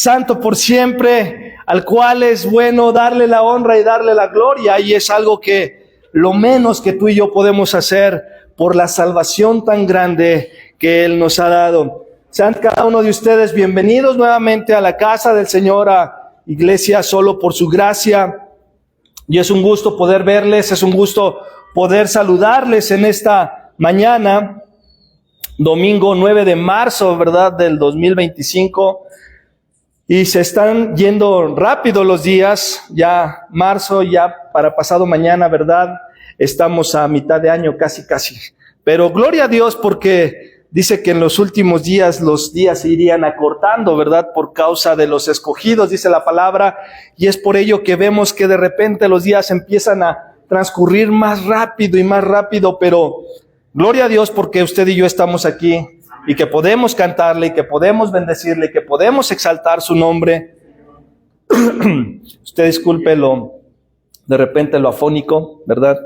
santo por siempre, al cual es bueno darle la honra y darle la gloria, y es algo que lo menos que tú y yo podemos hacer por la salvación tan grande que Él nos ha dado. Sean cada uno de ustedes bienvenidos nuevamente a la casa del Señor, a Iglesia Solo por su Gracia, y es un gusto poder verles, es un gusto poder saludarles en esta mañana, domingo 9 de marzo, ¿verdad?, del 2025, y se están yendo rápido los días, ya marzo, ya para pasado mañana, ¿verdad?, estamos a mitad de año, casi, pero gloria a Dios porque dice que en los últimos días los días se irían acortando, ¿verdad?, por causa de los escogidos, dice la palabra, y es por ello que vemos que de repente los días empiezan a transcurrir más rápido, pero gloria a Dios porque usted y yo estamos aquí y que podemos cantarle y que podemos bendecirle y que podemos exaltar su nombre. Usted discúlpelo, de repente lo afónico, ¿verdad?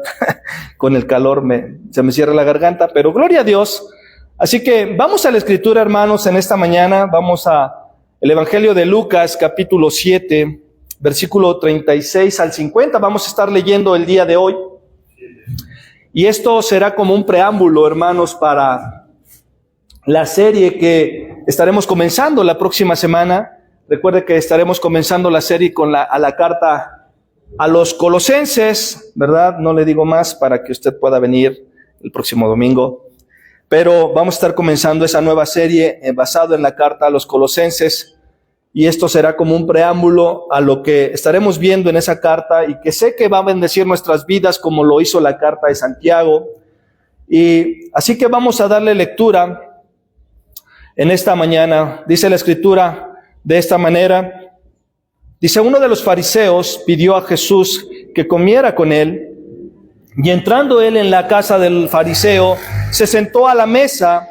Con el calor se me cierra la garganta, pero gloria a Dios. Así que vamos a la Escritura, hermanos, en esta mañana. Vamos a el Evangelio de Lucas, capítulo 7, versículo 36 al 50. Vamos a estar leyendo el día de hoy. Y esto será como un preámbulo, hermanos, para la serie que estaremos comenzando la próxima semana. Recuerde que estaremos comenzando la serie con la carta a los Colosenses, ¿verdad? No le digo más para que usted pueda venir el próximo domingo. Pero vamos a estar comenzando esa nueva serie basado en la carta a los Colosenses. Y esto será como un preámbulo a lo que estaremos viendo en esa carta y que sé que va a bendecir nuestras vidas como lo hizo la carta de Santiago. Y así que vamos a darle lectura en esta mañana. Dice la Escritura de esta manera. Dice, uno de los fariseos pidió a Jesús que comiera con él, y entrando él en la casa del fariseo, se sentó a la mesa.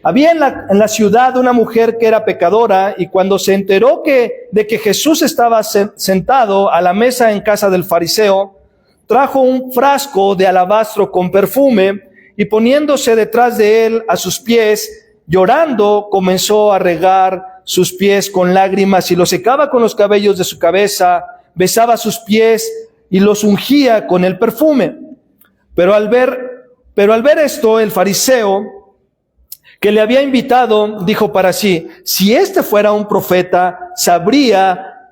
Había en la ciudad una mujer que era pecadora, y cuando se enteró de que Jesús estaba sentado a la mesa en casa del fariseo, trajo un frasco de alabastro con perfume, y poniéndose detrás de él a sus pies, llorando, comenzó a regar sus pies con lágrimas y los secaba con los cabellos de su cabeza, besaba sus pies y los ungía con el perfume. Pero al ver esto, el fariseo que le había invitado dijo para sí, si este fuera un profeta, sabría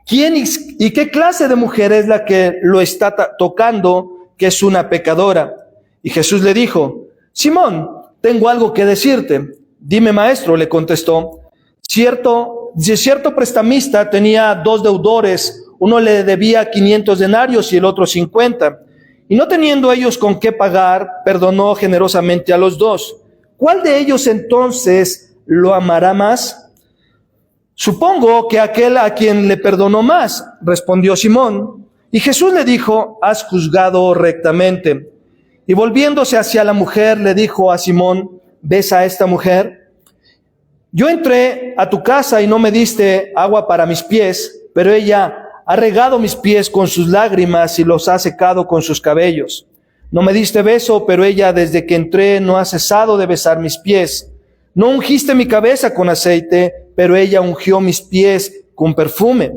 quién y qué clase de mujer es la que lo está tocando, que es una pecadora. Y Jesús le dijo, Simón, tengo algo que decirte. Dime, maestro, le contestó. Cierto prestamista tenía 2 deudores, uno le debía 500 denarios y el otro 50. Y no teniendo ellos con qué pagar, perdonó generosamente a los 2. ¿Cuál de ellos entonces lo amará más? Supongo que aquel a quien le perdonó más, respondió Simón. Y Jesús le dijo, has juzgado rectamente. Y volviéndose hacia la mujer, le dijo a Simón, ¿ves a esta mujer? Yo entré a tu casa y no me diste agua para mis pies, pero ella ha regado mis pies con sus lágrimas y los ha secado con sus cabellos. No me diste beso, pero ella desde que entré no ha cesado de besar mis pies. No ungiste mi cabeza con aceite, pero ella ungió mis pies con perfume.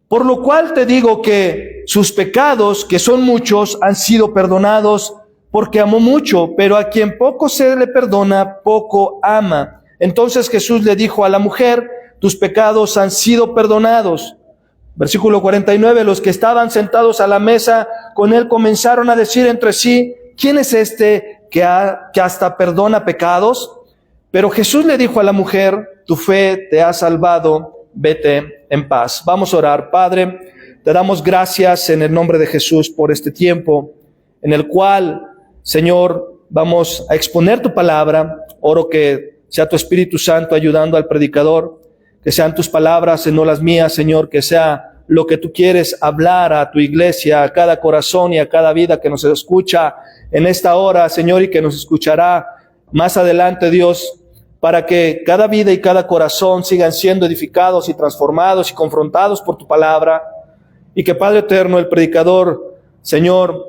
Por lo cual te digo que sus pecados, que son muchos, han sido perdonados porque amó mucho, pero a quien poco se le perdona, poco ama. Entonces Jesús le dijo a la mujer, tus pecados han sido perdonados. Versículo 49, los que estaban sentados a la mesa con él comenzaron a decir entre sí, ¿quién es este que hasta perdona pecados? Pero Jesús le dijo a la mujer, tu fe te ha salvado, vete en paz. Vamos a orar. Padre, te damos gracias en el nombre de Jesús por este tiempo en el cual, Señor, vamos a exponer tu palabra. Oro que sea tu Espíritu Santo ayudando al predicador, que sean tus palabras y no las mías, Señor, que sea lo que tú quieres hablar a tu iglesia, a cada corazón y a cada vida que nos escucha en esta hora, Señor, y que nos escuchará más adelante, Dios, para que cada vida y cada corazón sigan siendo edificados y transformados y confrontados por tu palabra, y que, Padre eterno, el predicador, Señor,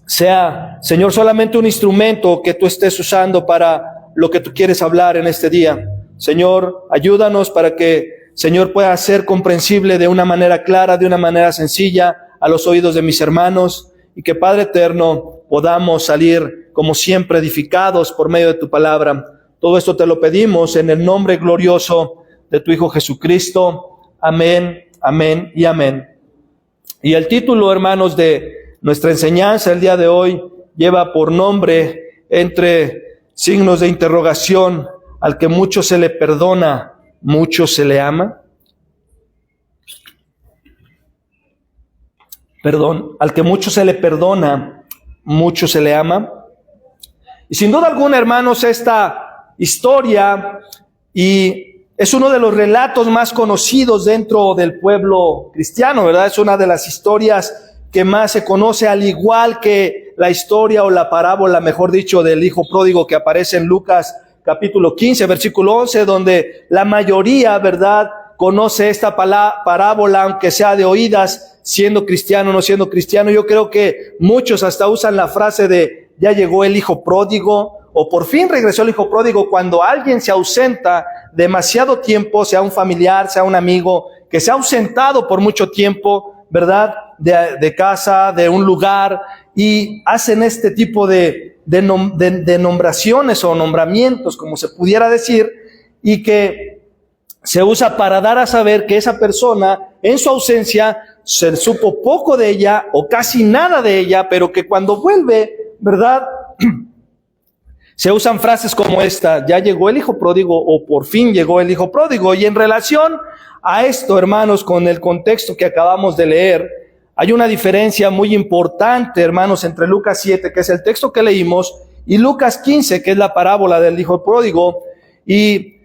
sea, Señor, solamente un instrumento que tú estés usando para lo que tú quieres hablar en este día. Señor, ayúdanos para que Señor, pueda ser comprensible de una manera clara, de una manera sencilla a los oídos de mis hermanos, y que, Padre eterno, podamos salir como siempre edificados por medio de tu palabra. Todo esto te lo pedimos en el nombre glorioso de tu Hijo Jesucristo. Amén, amén y amén. Y el título, hermanos, de nuestra enseñanza el día de hoy lleva por nombre, entre signos de interrogación, al que mucho se le perdona, mucho se le ama. Al que mucho se le perdona, mucho se le ama. Y sin duda alguna, hermanos, esta historia y es uno de los relatos más conocidos dentro del pueblo cristiano, ¿verdad? Es una de las historias que más se conoce, al igual que la historia o la parábola, mejor dicho, del hijo pródigo que aparece en Lucas capítulo 15, versículo 11, donde la mayoría, ¿verdad?, conoce esta parábola, aunque sea de oídas, siendo cristiano o no siendo cristiano. Yo creo que muchos hasta usan la frase de ya llegó el hijo pródigo, o por fin regresó el hijo pródigo, cuando alguien se ausenta demasiado tiempo, sea un familiar, sea un amigo, que se ha ausentado por mucho tiempo, ¿verdad?, de casa, de un lugar, y hacen este tipo de nombraciones o nombramientos, como se pudiera decir, y que se usa para dar a saber que esa persona, en su ausencia, se supo poco de ella o casi nada de ella, pero que cuando vuelve, ¿verdad?, se usan frases como esta: ya llegó el hijo pródigo, o por fin llegó el hijo pródigo. Y en relación a esto, hermanos, con el contexto que acabamos de leer, hay una diferencia muy importante, hermanos, entre Lucas 7, que es el texto que leímos, y Lucas 15, que es la parábola del hijo pródigo. ¿Y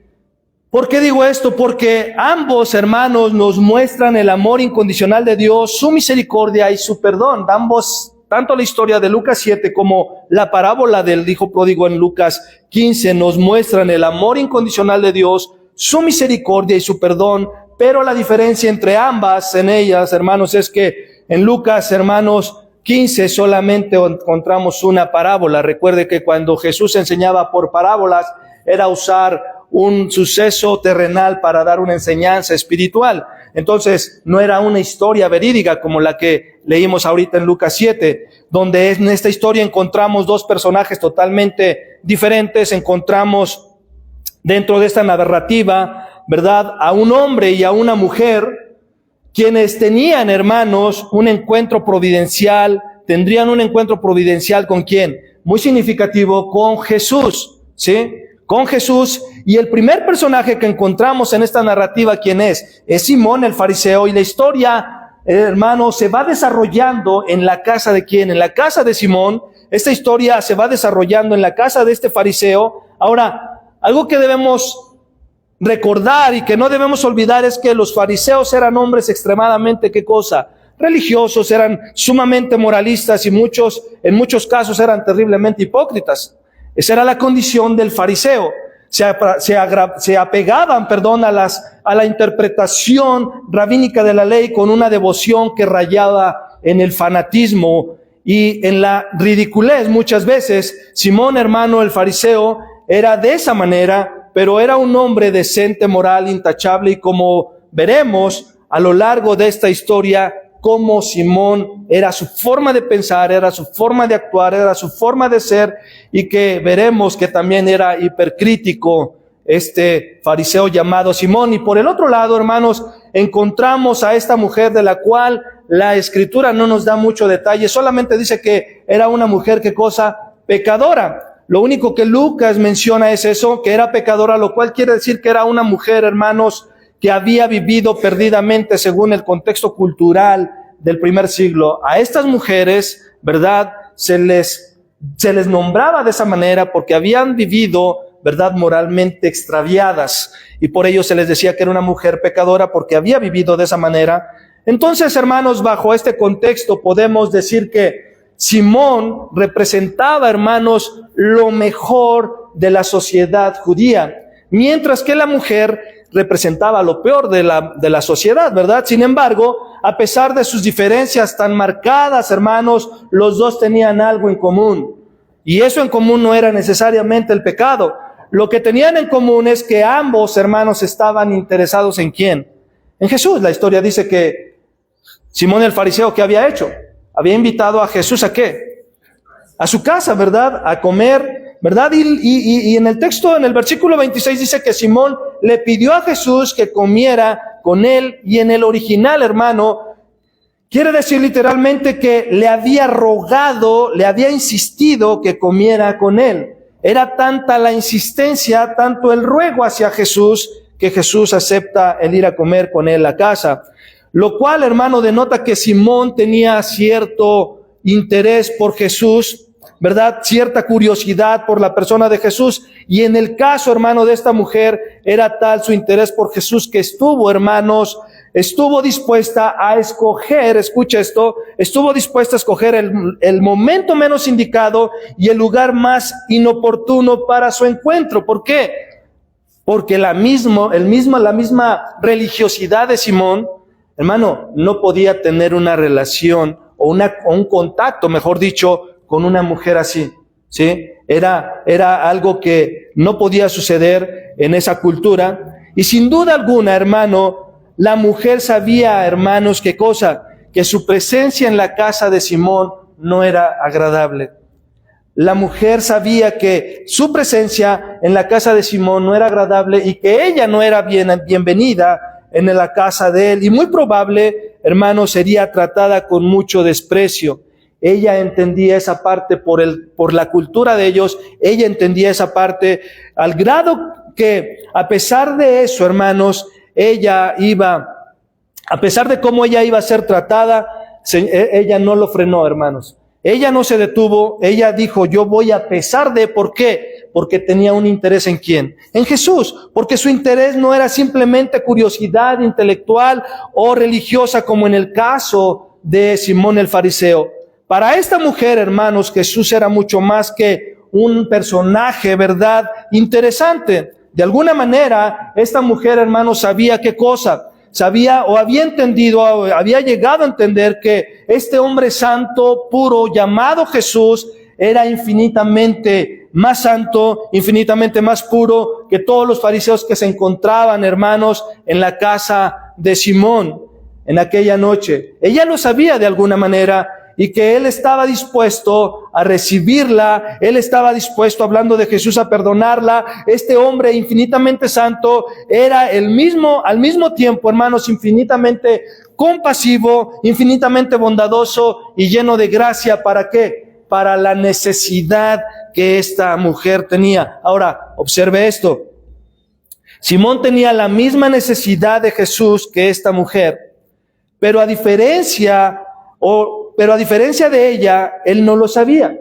por qué digo esto? Porque ambos, hermanos, nos muestran el amor incondicional de Dios, su misericordia y su perdón. Ambos, tanto la historia de Lucas 7 como la parábola del hijo pródigo en Lucas 15, nos muestran el amor incondicional de Dios, su misericordia y su perdón. Pero la diferencia entre ambas, en ellas, hermanos, es que en Lucas, hermanos, 15 solamente encontramos una parábola. Recuerde que cuando Jesús enseñaba por parábolas, era usar un suceso terrenal para dar una enseñanza espiritual. Entonces, no era una historia verídica como la que leímos ahorita en Lucas 7, donde en esta historia encontramos dos personajes totalmente diferentes. Encontramos dentro de esta narrativa, ¿verdad?, a un hombre y a una mujer, quienes tenían, hermanos, un encuentro providencial. Tendrían un encuentro providencial ¿con quién? Muy significativo, con Jesús, ¿sí? Con Jesús. Y el primer personaje que encontramos en esta narrativa, ¿quién es? Es Simón el fariseo. Y la historia, hermanos, se va desarrollando en la casa de ¿quién? En la casa de Simón. Esta historia se va desarrollando en la casa de este fariseo. Ahora, algo que debemos recordar y que no debemos olvidar es que los fariseos eran hombres extremadamente, ¿qué cosa? Religiosos, eran sumamente moralistas y en muchos casos eran terriblemente hipócritas. Esa era la condición del fariseo. Se apegaban, a la interpretación rabínica de la ley con una devoción que rayaba en el fanatismo y en la ridiculez. Muchas veces Simón, hermano, el fariseo, era de esa manera, pero era un hombre decente, moral, intachable, y como veremos a lo largo de esta historia, cómo Simón era su forma de pensar, era su forma de actuar, era su forma de ser, y que veremos que también era hipercrítico este fariseo llamado Simón. Y por el otro lado, hermanos, encontramos a esta mujer de la cual la Escritura no nos da mucho detalle, solamente dice que era una mujer, ¿qué cosa? Pecadora. Lo único que Lucas menciona es eso, que era pecadora, lo cual quiere decir que era una mujer, hermanos, que había vivido perdidamente según el contexto cultural del primer siglo. A estas mujeres, ¿verdad?, se les nombraba de esa manera porque habían vivido, ¿verdad?, moralmente extraviadas, y por ello se les decía que era una mujer pecadora porque había vivido de esa manera. Entonces, hermanos, bajo este contexto podemos decir que Simón representaba, hermanos, lo mejor de la sociedad judía, mientras que la mujer representaba lo peor de la sociedad, ¿verdad? Sin embargo, a pesar de sus diferencias tan marcadas, hermanos, los dos tenían algo en común. Y eso en común no era necesariamente el pecado. lo que tenían en común es que ambos hermanos estaban interesados ¿en quién? En Jesús. La historia dice que Simón el fariseo, ¿qué había hecho? Había invitado a Jesús ¿a qué? A su casa, ¿verdad? A comer, ¿verdad? Y en el texto, en el versículo 26 dice que Simón le pidió a Jesús que comiera con él, y en el original, hermano, quiere decir literalmente que le había rogado, le había insistido que comiera con él. Era tanta la insistencia, tanto el ruego hacia Jesús, que Jesús acepta el ir a comer con él a casa. Lo cual, hermano, denota que Simón tenía cierto interés por Jesús, ¿verdad? Cierta curiosidad por la persona de Jesús. Y en el caso, hermano, de esta mujer, era tal su interés por Jesús que estuvo, hermanos, estuvo dispuesta a escoger, escucha esto, estuvo dispuesta a escoger el momento menos indicado y el lugar más inoportuno para su encuentro. ¿Por qué? Porque la misma religiosidad de Simón, hermano, no podía tener una relación o un contacto, mejor dicho, con una mujer así, ¿sí? Era algo que no podía suceder en esa cultura. Y sin duda alguna, hermano, la mujer sabía, hermanos, ¿qué cosa? Que su presencia en la casa de Simón no era agradable. La mujer sabía que su presencia en la casa de Simón no era agradable y que ella no era bienvenida en la casa de él. Y muy probable, hermanos, sería tratada con mucho desprecio. Ella entendía esa parte por la cultura de ellos. Ella entendía esa parte al grado que, a pesar de eso, hermanos, a pesar de cómo ella iba a ser tratada, ella no lo frenó, hermanos. Ella no se detuvo, ella dijo, yo voy a pesar de, ¿por qué? Porque tenía un interés ¿en quién? En Jesús, porque su interés no era simplemente curiosidad intelectual o religiosa como en el caso de Simón el fariseo. Para esta mujer, hermanos, Jesús era mucho más que un personaje, ¿verdad? Interesante. De alguna manera, esta mujer, hermanos, sabía qué cosa. Sabía o había entendido, o había llegado a entender que este hombre santo, puro, llamado Jesús, era infinitamente más santo, infinitamente más puro que todos los fariseos que se encontraban, hermanos, en la casa de Simón en aquella noche. Ella lo sabía de alguna manera, y que él estaba dispuesto a recibirla, él estaba dispuesto, hablando de Jesús, a perdonarla. Este hombre infinitamente santo era al mismo tiempo, hermanos, infinitamente compasivo, infinitamente bondadoso y lleno de gracia. ¿Para qué? Para la necesidad que esta mujer tenía. Ahora, observe esto. Simón tenía la misma necesidad de Jesús que esta mujer, pero a diferencia de ella, él no lo sabía.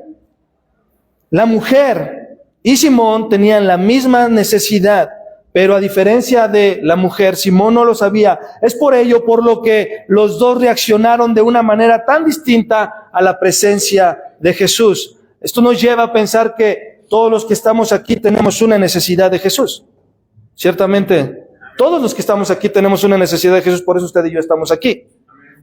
La mujer y Simón tenían la misma necesidad, pero a diferencia de la mujer, Simón no lo sabía. Es por ello por lo que los dos reaccionaron de una manera tan distinta a la presencia de Jesús. Esto nos lleva a pensar que todos los que estamos aquí tenemos una necesidad de Jesús. Ciertamente, todos los que estamos aquí tenemos una necesidad de Jesús, por eso usted y yo estamos aquí,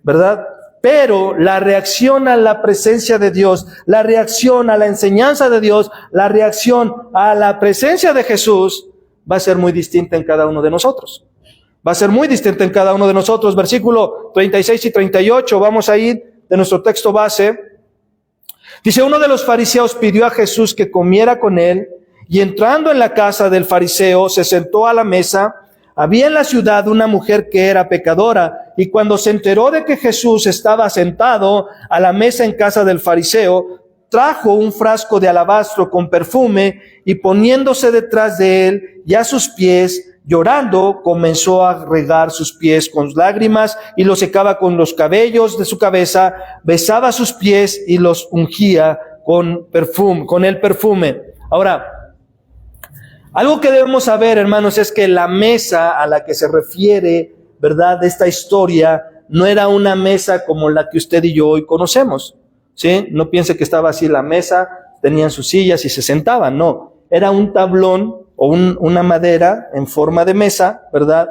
¿verdad? Pero la reacción a la presencia de Dios, la reacción a la enseñanza de Dios, la reacción a la presencia de Jesús va a ser muy distinta en cada uno de nosotros. Va a ser muy distinta en cada uno de nosotros. Versículo 36 y 38, vamos a ir de nuestro texto base. Dice, uno de los fariseos pidió a Jesús que comiera con él, y entrando en la casa del fariseo se sentó a la mesa. Había en la ciudad una mujer que era pecadora, y cuando se enteró de que Jesús estaba sentado a la mesa en casa del fariseo, trajo un frasco de alabastro con perfume, y poniéndose detrás de él y a sus pies, llorando, comenzó a regar sus pies con lágrimas y los secaba con los cabellos de su cabeza, besaba sus pies y los ungía con el perfume. Ahora, algo que debemos saber, hermanos, es que la mesa a la que se refiere, ¿verdad?, de esta historia, no era una mesa como la que usted y yo hoy conocemos, ¿sí? No piense que estaba así la mesa, tenían sus sillas y se sentaban, no. Era un tablón o una madera en forma de mesa, ¿verdad?,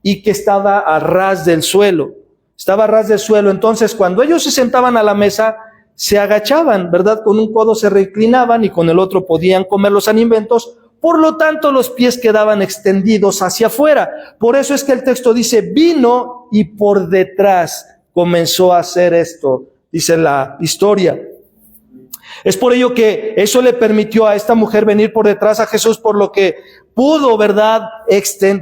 y que estaba a ras del suelo. Estaba a ras del suelo. Entonces, cuando ellos se sentaban a la mesa, se agachaban, ¿verdad? Con un codo se reclinaban y con el otro podían comer los alimentos, por lo tanto los pies quedaban extendidos hacia afuera. Por eso es que el texto dice, vino y por detrás comenzó a hacer esto, dice la historia. Es por ello que eso le permitió a esta mujer venir por detrás a Jesús, por lo que pudo, ¿verdad?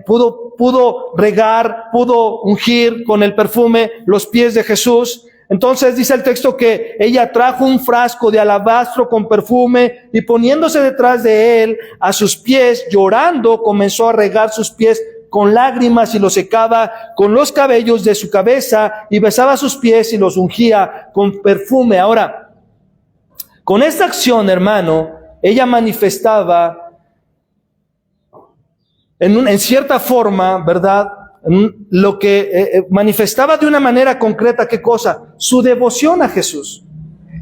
Pudo regar, pudo ungir con el perfume los pies de Jesús. Entonces dice el texto que ella trajo un frasco de alabastro con perfume y poniéndose detrás de él a sus pies, llorando, comenzó a regar sus pies con lágrimas y los secaba con los cabellos de su cabeza y besaba sus pies y los ungía con perfume. Ahora, con esta acción, hermano, ella manifestaba en cierta forma, ¿verdad? Lo que manifestaba de una manera concreta, ¿qué cosa? Su devoción a Jesús.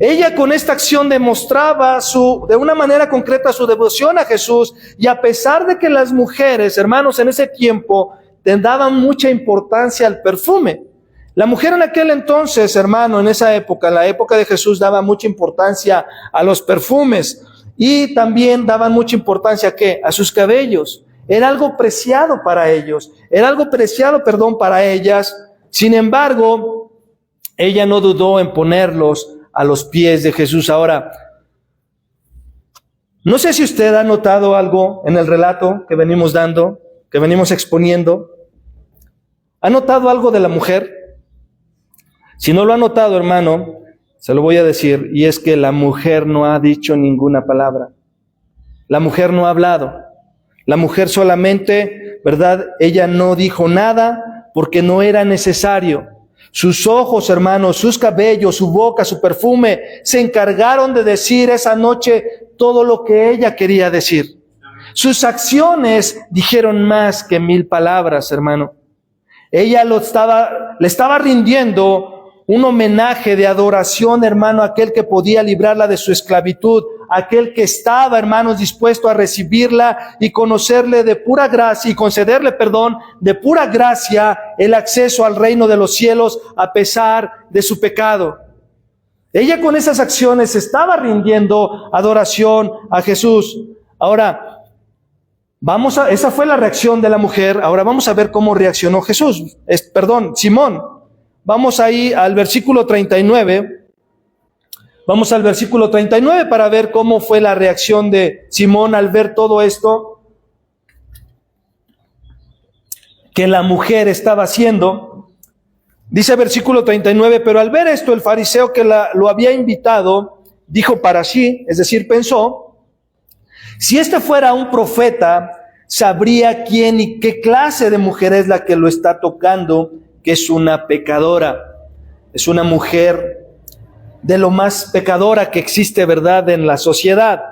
Ella con esta acción demostraba de una manera concreta su devoción a Jesús, y a pesar de que las mujeres, hermanos, en ese tiempo le daban mucha importancia al perfume. La mujer en aquel entonces, hermano, en esa época, en la época de Jesús, daba mucha importancia a los perfumes y también daban mucha importancia ¿a qué? A sus cabellos. Era algo preciado para ellos, para ellas. Sin embargo, ella no dudó en ponerlos a los pies de Jesús. Ahora, no sé si usted ha notado algo en el relato que venimos dando, que venimos exponiendo. ¿Ha notado algo de la mujer? Si no lo ha notado, hermano, se lo voy a decir, y es que la mujer no ha dicho ninguna palabra. La mujer no ha hablado. La mujer solamente, ¿verdad? Ella no dijo nada porque no era necesario. Sus ojos, hermanos, sus cabellos, su boca, su perfume, se encargaron de decir esa noche todo lo que ella quería decir. Sus acciones dijeron más que 1000 palabras, hermano. Ella le estaba rindiendo un homenaje de adoración, hermano, a aquel que podía librarla de su esclavitud, aquel que estaba, hermanos, dispuesto a recibirla y conocerle de pura gracia y concederle, de pura gracia el acceso al reino de los cielos a pesar de su pecado. Ella con esas acciones estaba rindiendo adoración a Jesús. Ahora, esa fue la reacción de la mujer. Ahora vamos a ver cómo reaccionó Simón. Vamos ahí al versículo 39. Vamos al versículo 39 para ver cómo fue la reacción de Simón al ver todo esto que la mujer estaba haciendo. Dice versículo 39, pero al ver esto, el fariseo que lo había invitado, dijo para sí, es decir, pensó, si este fuera un profeta, sabría quién y qué clase de mujer es la que lo está tocando, que es una pecadora, es una mujer de lo más pecadora que existe, ¿verdad?, en la sociedad.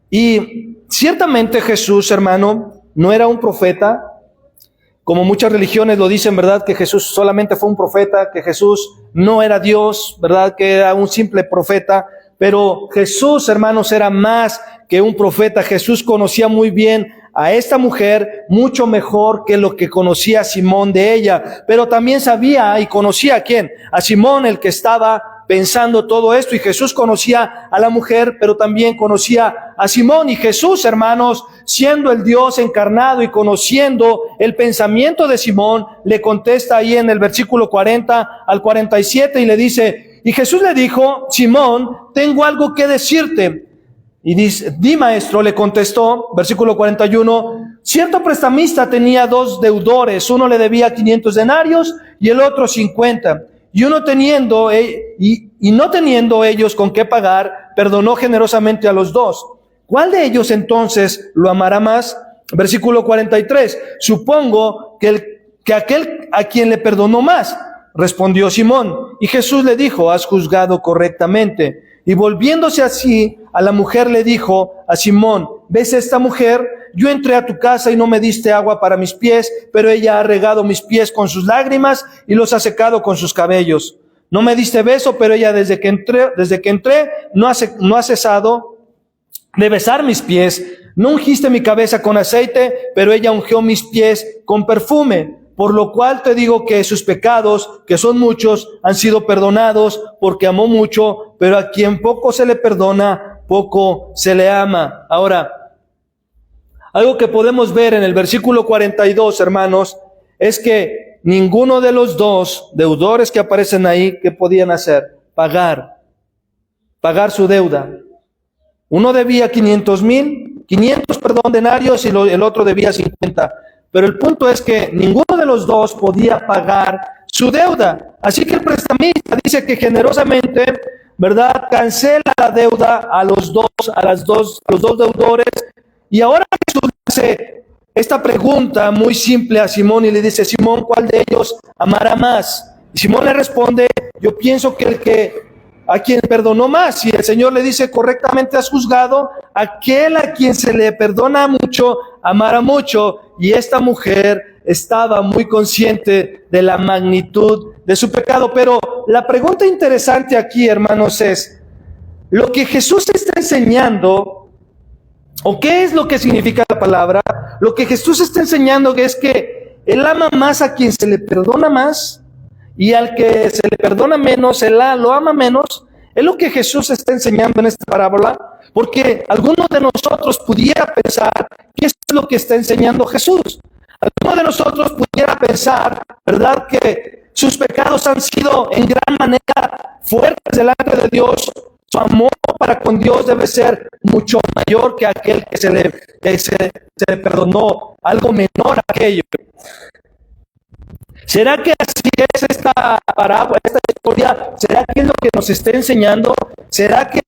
Y ciertamente Jesús, hermano, no era un profeta, como muchas religiones lo dicen, ¿verdad?, que Jesús solamente fue un profeta, que Jesús no era Dios, ¿verdad?, que era un simple profeta. Pero Jesús, hermanos, era más que un profeta. Jesús conocía muy bien a esta mujer, mucho mejor que lo que conocía a Simón de ella. Pero también sabía y conocía a quién, a Simón, el que estaba pensando todo esto. Y Jesús conocía a la mujer, pero también conocía a Simón. Y Jesús, hermanos, siendo el Dios encarnado y conociendo el pensamiento de Simón, le contesta ahí en el versículo 40 al 47 y le dice, y Jesús le dijo, Simón, tengo algo que decirte. Y dice, di maestro, le contestó, versículo 41, cierto prestamista tenía 2 deudores, uno le debía 500 denarios y el otro 50. Y no teniendo ellos con qué pagar, perdonó generosamente a los 2. ¿Cuál de ellos entonces lo amará más? Versículo 43, supongo que aquel a quien le perdonó más. Respondió Simón, y Jesús le dijo, has juzgado correctamente. Y volviéndose así, a la mujer le dijo a Simón, ¿ves esta mujer? Yo entré a tu casa y no me diste agua para mis pies, pero ella ha regado mis pies con sus lágrimas y los ha secado con sus cabellos. No me diste beso, pero ella desde que entré no ha cesado de besar mis pies. No ungiste mi cabeza con aceite, pero ella ungió mis pies con perfume. Por lo cual te digo que sus pecados, que son muchos, han sido perdonados, porque amó mucho, pero a quien poco se le perdona, poco se le ama. Ahora, Algo que podemos ver en el versículo 42, hermanos, es que ninguno de los dos deudores que aparecen ahí, ¿qué podían hacer? Pagar su deuda. Uno debía 500 denarios y el otro debía 50. Pero el punto es que ninguno de los dos podía pagar su deuda. Así que el prestamista dice que generosamente, ¿verdad?, cancela la deuda a los dos deudores. Y ahora Jesús hace esta pregunta muy simple a Simón y le dice: Simón, ¿cuál de ellos amará más? Y Simón le responde: yo pienso que a quien perdonó más. Y el Señor le dice: correctamente has juzgado, aquel a quien se le perdona mucho, amará mucho. Y esta mujer estaba muy consciente de la magnitud de su pecado. Pero la pregunta interesante aquí, hermanos, es: lo que Jesús está enseñando, ¿o qué es lo que significa la palabra? Lo que Jesús está enseñando es que Él ama más a quien se le perdona más, y al que se le perdona menos, Él lo ama menos. Es lo que Jesús está enseñando en esta parábola, porque alguno de nosotros pudiera pensar que es lo que está enseñando Jesús. Alguno de nosotros pudiera pensar, ¿verdad?, que sus pecados han sido en gran manera fuertes delante de Dios. Su amor para con Dios debe ser mucho mayor que aquel que se le perdonó algo menor a aquello. ¿Será que así es esta parábola, esta historia? ¿Será que es lo que nos está enseñando? ¿Será que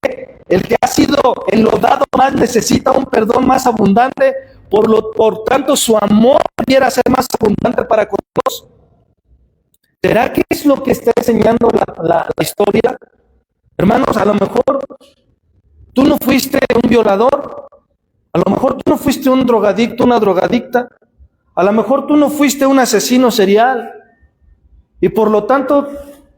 el que ha sido enlodado más necesita un perdón más abundante? Por tanto, su amor debiera ser más abundante para con Dios. ¿Será que es lo que está enseñando la historia? Hermanos, a lo mejor tú no fuiste un violador, a lo mejor tú no fuiste un drogadicto, una drogadicta, a lo mejor tú no fuiste un asesino serial, y por lo tanto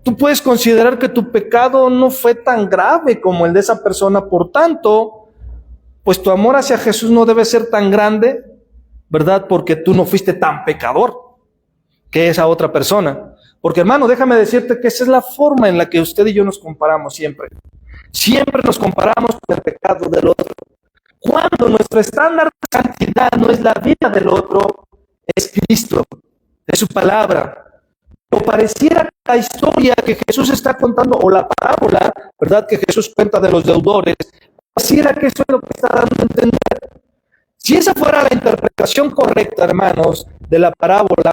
tú puedes considerar que tu pecado no fue tan grave como el de esa persona. Por tanto, pues tu amor hacia Jesús no debe ser tan grande, ¿verdad?, porque tú no fuiste tan pecador que esa otra persona. Porque, hermano, déjame decirte que esa es la forma en la que usted y yo nos comparamos siempre. Siempre nos comparamos con el pecado del otro. Cuando nuestro estándar de santidad no es la vida del otro, es Cristo, es su palabra. O pareciera que la historia que Jesús está contando, o la parábola, ¿verdad?, que Jesús cuenta de los deudores, pareciera que eso es lo que está dando a entender. Si esa fuera la interpretación correcta, hermanos, de la parábola,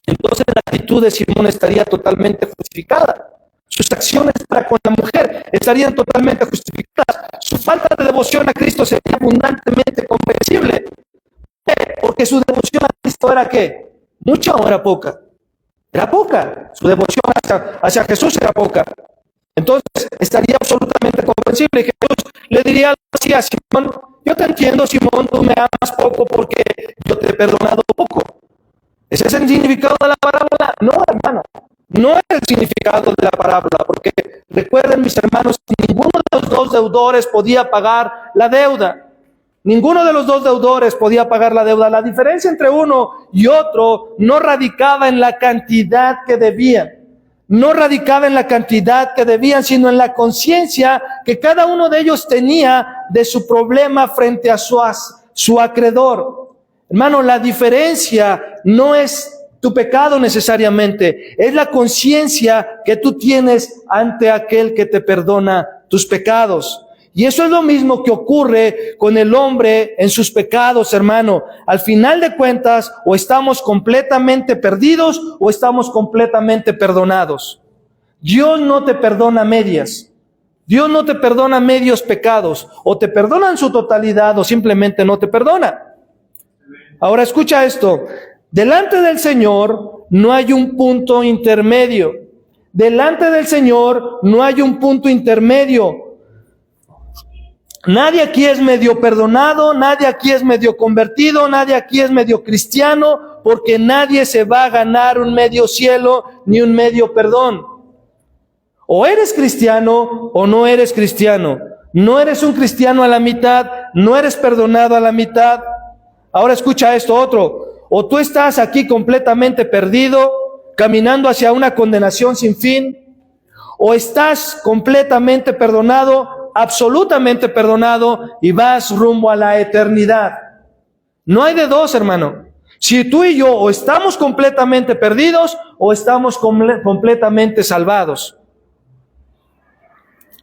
entonces la actitud de Simón estaría totalmente justificada. Sus acciones para con la mujer estarían totalmente justificadas. Su falta de devoción a Cristo sería abundantemente comprensible. Porque su devoción a Cristo era ¿qué? ¿Mucha o era poca? Era poca. Su devoción hacia Jesús era poca. Entonces estaría absolutamente comprensible. Jesús le diría algo así a Simón: yo te entiendo, Simón, tú me amas poco porque yo te he perdonado poco. ¿Ese es el significado de la parábola? No, hermano, no es el significado de la parábola, porque recuerden, mis hermanos, ninguno de los dos deudores podía pagar la deuda. Ninguno de los dos deudores podía pagar la deuda. La diferencia entre uno y otro no radicaba en la cantidad que debían. No radicaba en la cantidad que debían, sino en la conciencia que cada uno de ellos tenía de su problema frente a su acreedor. Hermano, la diferencia no es tu pecado necesariamente, es la conciencia que tú tienes ante aquel que te perdona tus pecados. Y eso es lo mismo que ocurre con el hombre en sus pecados, hermano. Al final de cuentas, o estamos completamente perdidos o estamos completamente perdonados. Dios no te perdona medias. Dios no te perdona medios pecados. O te perdona en su totalidad o simplemente no te perdona. Ahora escucha esto: delante del Señor no hay un punto intermedio. Delante del Señor no hay un punto intermedio. Nadie aquí es medio perdonado, nadie aquí es medio convertido, nadie aquí es medio cristiano, porque nadie se va a ganar un medio cielo ni un medio perdón. O eres cristiano o no eres cristiano. No eres un cristiano a la mitad, no eres perdonado a la mitad. Ahora escucha esto otro: o tú estás aquí completamente perdido, caminando hacia una condenación sin fin, o estás completamente perdonado, absolutamente perdonado, y vas rumbo a la eternidad. No hay de dos, hermano. Si tú y yo o estamos completamente perdidos o estamos completamente salvados.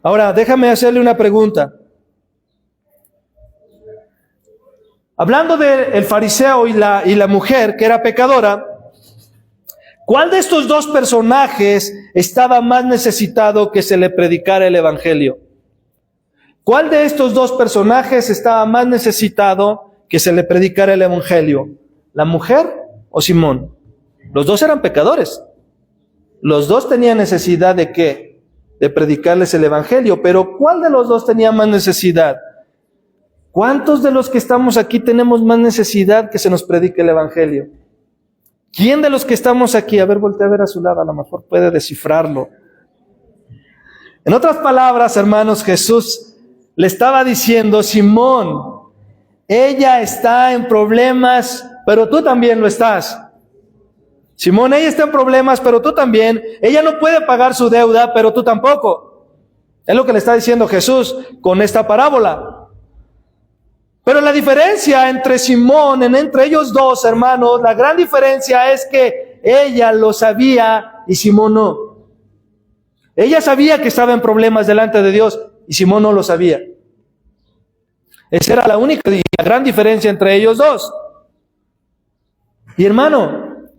Ahora, déjame hacerle una pregunta. Hablando del fariseo y la mujer que era pecadora, ¿cuál de estos dos personajes estaba más necesitado que se le predicara el evangelio? ¿Cuál de estos dos personajes estaba más necesitado que se le predicara el evangelio? ¿La mujer o Simón? Los dos eran pecadores. Los dos tenían necesidad de ¿qué? De predicarles el evangelio. Pero ¿cuál de los dos tenía más necesidad? ¿Cuántos de los que estamos aquí tenemos más necesidad que se nos predique el evangelio? ¿Quién de los que estamos aquí? A ver, voltea a ver a su lado, a lo mejor puede descifrarlo. En otras palabras, hermanos, Jesús le estaba diciendo: Simón, ella está en problemas, pero tú también lo estás. Simón, ella está en problemas, pero tú también. Ella no puede pagar su deuda, pero tú tampoco. Es lo que le está diciendo Jesús con esta parábola. Pero la diferencia entre Simón, entre ellos dos, hermanos, la gran diferencia es que ella lo sabía y Simón no. Ella sabía que estaba en problemas delante de Dios y Simón no lo sabía. Esa era la única y la gran diferencia entre ellos dos. Y hermano,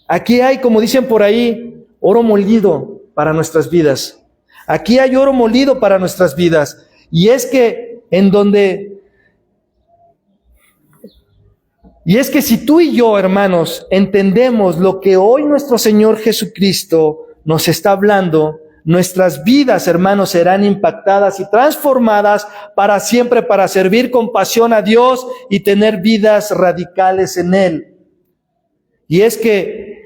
aquí hay, como dicen por ahí, oro molido para nuestras vidas. Aquí hay oro molido para nuestras vidas. Y es que si tú y yo, hermanos, entendemos lo que hoy nuestro Señor Jesucristo nos está hablando, nuestras vidas, hermanos, serán impactadas y transformadas para siempre, para servir con pasión a Dios y tener vidas radicales en Él. Y es que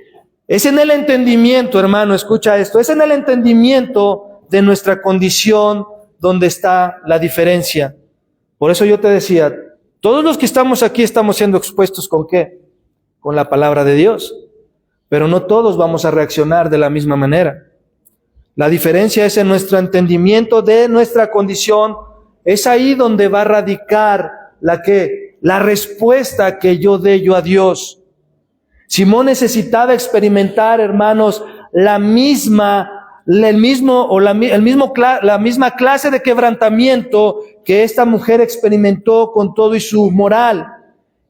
es en el entendimiento, hermano, escucha esto, es en el entendimiento de nuestra condición donde está la diferencia. Por eso yo te decía, todos los que estamos aquí estamos siendo expuestos ¿con qué? Con la palabra de Dios. Pero no todos vamos a reaccionar de la misma manera. La diferencia es en nuestro entendimiento de nuestra condición. Es ahí donde va a radicar la respuesta que yo dé yo a Dios. Simón necesitaba experimentar, hermanos, la misma clase de quebrantamiento que esta mujer experimentó con todo y su moral.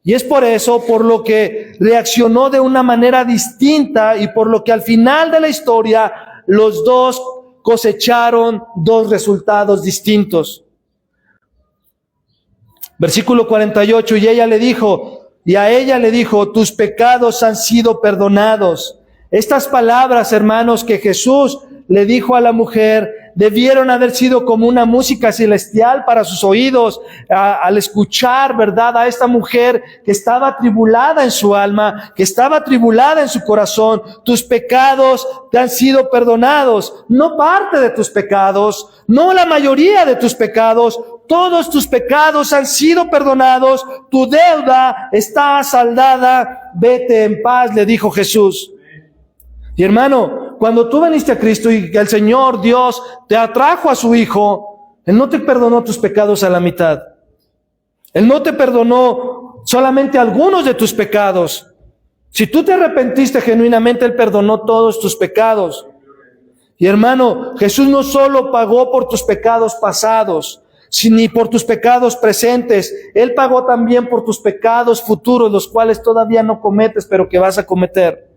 Y es por eso, por lo que reaccionó de una manera distinta y por lo que al final de la historia los dos cosecharon dos resultados distintos. Versículo 48, y a ella le dijo, tus pecados han sido perdonados. Estas palabras, hermanos, que Jesús le dijo a la mujer, debieron haber sido como una música celestial para sus oídos, al escuchar, ¿verdad?, a esta mujer que estaba atribulada en su alma, que estaba atribulada en su corazón. Tus pecados te han sido perdonados. No parte de tus pecados, no la mayoría de tus pecados, todos tus pecados han sido perdonados, tu deuda está saldada, vete en paz, le dijo Jesús. Y hermano, cuando tú viniste a Cristo y el Señor Dios te atrajo a su Hijo, Él no te perdonó tus pecados a la mitad. Él no te perdonó solamente algunos de tus pecados. Si tú te arrepentiste genuinamente, Él perdonó todos tus pecados. Y hermano, Jesús no solo pagó por tus pecados pasados, ni por tus pecados presentes. Él pagó también por tus pecados futuros, los cuales todavía no cometes, pero que vas a cometer.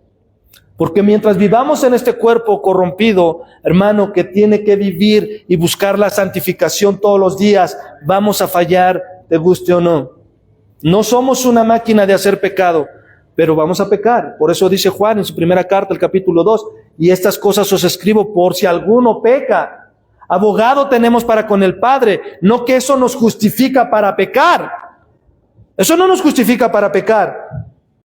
Porque mientras vivamos en este cuerpo corrompido, hermano, que tiene que vivir y buscar la santificación todos los días, vamos a fallar, te guste o no. No somos una máquina de hacer pecado, pero vamos a pecar. Por eso dice Juan en su primera carta, el capítulo 2, y estas cosas os escribo por si alguno peca. Abogado tenemos para con el Padre, no que eso nos justifica para pecar. Eso no nos justifica para pecar.